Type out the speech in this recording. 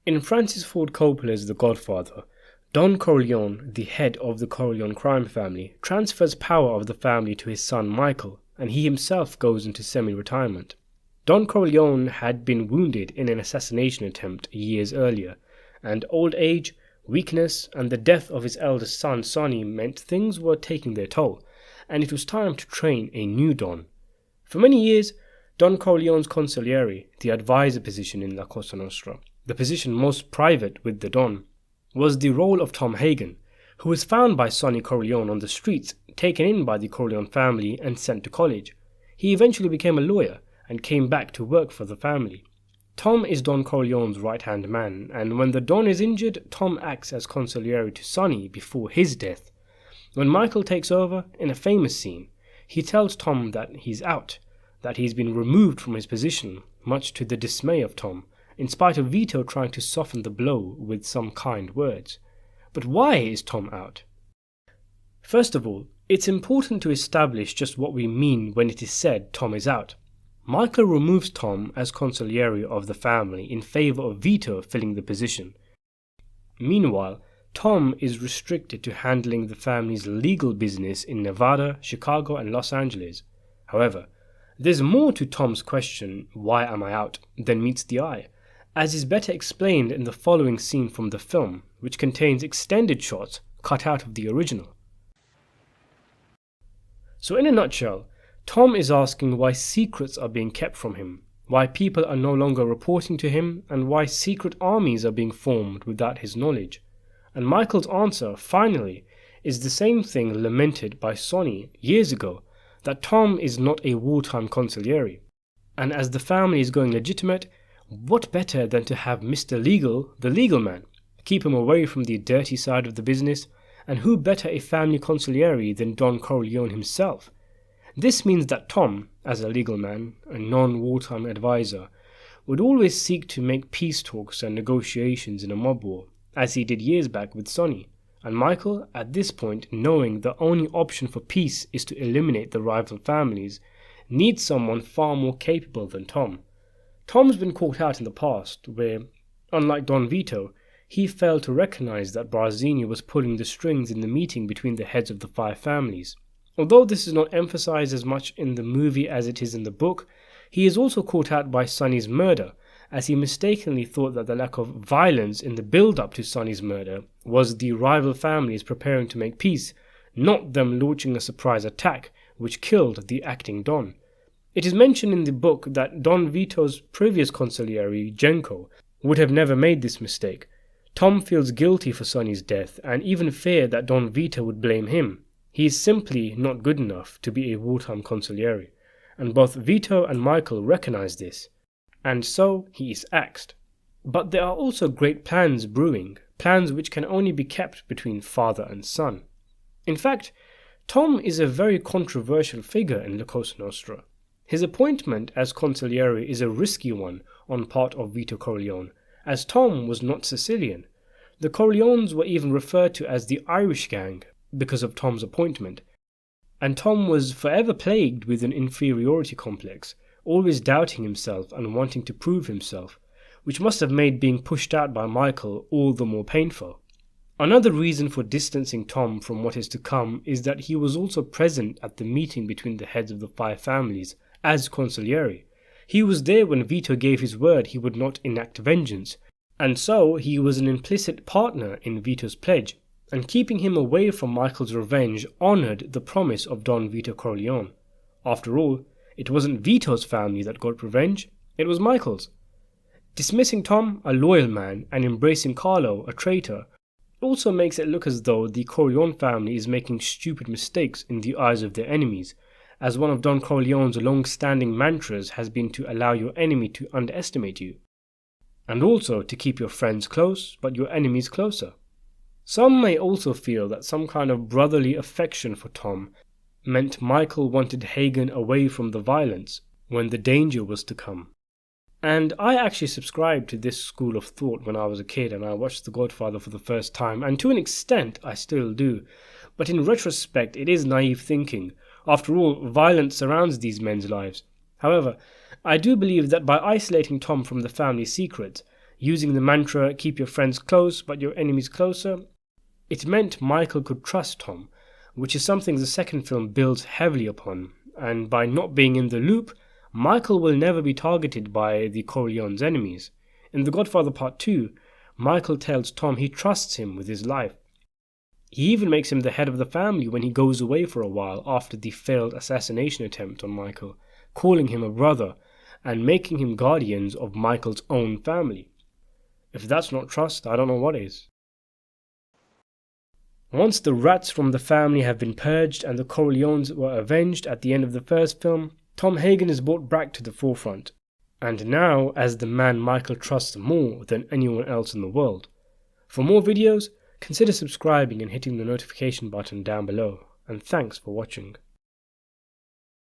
In Francis Ford Coppola's The Godfather, Don Corleone, the head of the Corleone crime family, transfers power of the family to his son Michael, and he himself goes into semi-retirement. Don Corleone had been wounded in an assassination attempt years earlier, and old age, weakness, and the death of his eldest son Sonny meant things were taking their toll, and it was time to train a new Don. For many years, Don Corleone's consigliere, the advisor position in La Cosa Nostra, the position most private with the Don, was the role of Tom Hagen, who was found by Sonny Corleone on the streets, taken in by the Corleone family and sent to college. He eventually became a lawyer and came back to work for the family. Tom is Don Corleone's right-hand man, and when the Don is injured, Tom acts as consigliere to Sonny before his death. When Michael takes over, in a famous scene, he tells Tom that he's out, that he's been removed from his position, much to the dismay of Tom, in spite of Vito trying to soften the blow with some kind words. But why is Tom out? First of all, it's important to establish just what we mean when it is said Tom is out. Michael removes Tom as consigliere of the family in favor of Vito filling the position. Meanwhile, Tom is restricted to handling the family's legal business in Nevada, Chicago, and Los Angeles. However, there's more to Tom's question, "Why am I out?" than meets the eye, as is better explained in the following scene from the film, which contains extended shots cut out of the original. So in a nutshell, Tom is asking why secrets are being kept from him, why people are no longer reporting to him, and why secret armies are being formed without his knowledge. And Michael's answer, finally, is the same thing lamented by Sonny years ago, that Tom is not a wartime consigliere. And as the family is going legitimate, what better than to have Mr. Legal, the legal man, keep him away from the dirty side of the business, and who better a family consigliere than Don Corleone himself? This means that Tom, as a legal man, a non-wartime advisor, would always seek to make peace talks and negotiations in a mob war, as he did years back with Sonny, and Michael, at this point, knowing the only option for peace is to eliminate the rival families, needs someone far more capable than Tom. Tom's been caught out in the past, where, unlike Don Vito, he failed to recognize that Barzini was pulling the strings in the meeting between the heads of the 5 families. Although this is not emphasized as much in the movie as it is in the book, he is also caught out by Sonny's murder, as he mistakenly thought that the lack of violence in the build-up to Sonny's murder was the rival families preparing to make peace, not them launching a surprise attack which killed the acting Don. It is mentioned in the book that Don Vito's previous consigliere, Genco, would have never made this mistake. Tom feels guilty for Sonny's death and even feared that Don Vito would blame him. He is simply not good enough to be a wartime consigliere, and both Vito and Michael recognize this, and so he is axed. But there are also great plans brewing, plans which can only be kept between father and son. In fact, Tom is a very controversial figure in La Cosa Nostra. His appointment as consigliere is a risky one on part of Vito Corleone, as Tom was not Sicilian. The Corleones were even referred to as the Irish gang because of Tom's appointment, and Tom was forever plagued with an inferiority complex, always doubting himself and wanting to prove himself, which must have made being pushed out by Michael all the more painful. Another reason for distancing Tom from what is to come is that he was also present at the meeting between the heads of the 5 families as consigliere. He was there when Vito gave his word he would not enact vengeance, and so he was an implicit partner in Vito's pledge, and keeping him away from Michael's revenge honoured the promise of Don Vito Corleone. After all, it wasn't Vito's family that got revenge, it was Michael's. Dismissing Tom, a loyal man, and embracing Carlo, a traitor, also makes it look as though the Corleone family is making stupid mistakes in the eyes of their enemies, as one of Don Corleone's long-standing mantras has been to allow your enemy to underestimate you, and also to keep your friends close but your enemies closer. Some may also feel that some kind of brotherly affection for Tom meant Michael wanted Hagen away from the violence when the danger was to come. And I actually subscribed to this school of thought when I was a kid and I watched The Godfather for the first time, and to an extent I still do. But in retrospect, it is naive thinking. After all, violence surrounds these men's lives. However, I do believe that by isolating Tom from the family secrets, using the mantra, keep your friends close but your enemies closer, it meant Michael could trust Tom, which is something the second film builds heavily upon, and by not being in the loop, Michael will never be targeted by the Corleone's enemies. In The Godfather Part 2, Michael tells Tom he trusts him with his life. He even makes him the head of the family when he goes away for a while after the failed assassination attempt on Michael, calling him a brother and making him guardians of Michael's own family. If that's not trust, I don't know what is. Once the rats from the family have been purged and the Corleones were avenged at the end of the first film, Tom Hagen is brought back to the forefront, and now as the man Michael trusts more than anyone else in the world. For more videos, consider subscribing and hitting the notification button down below, and thanks for watching.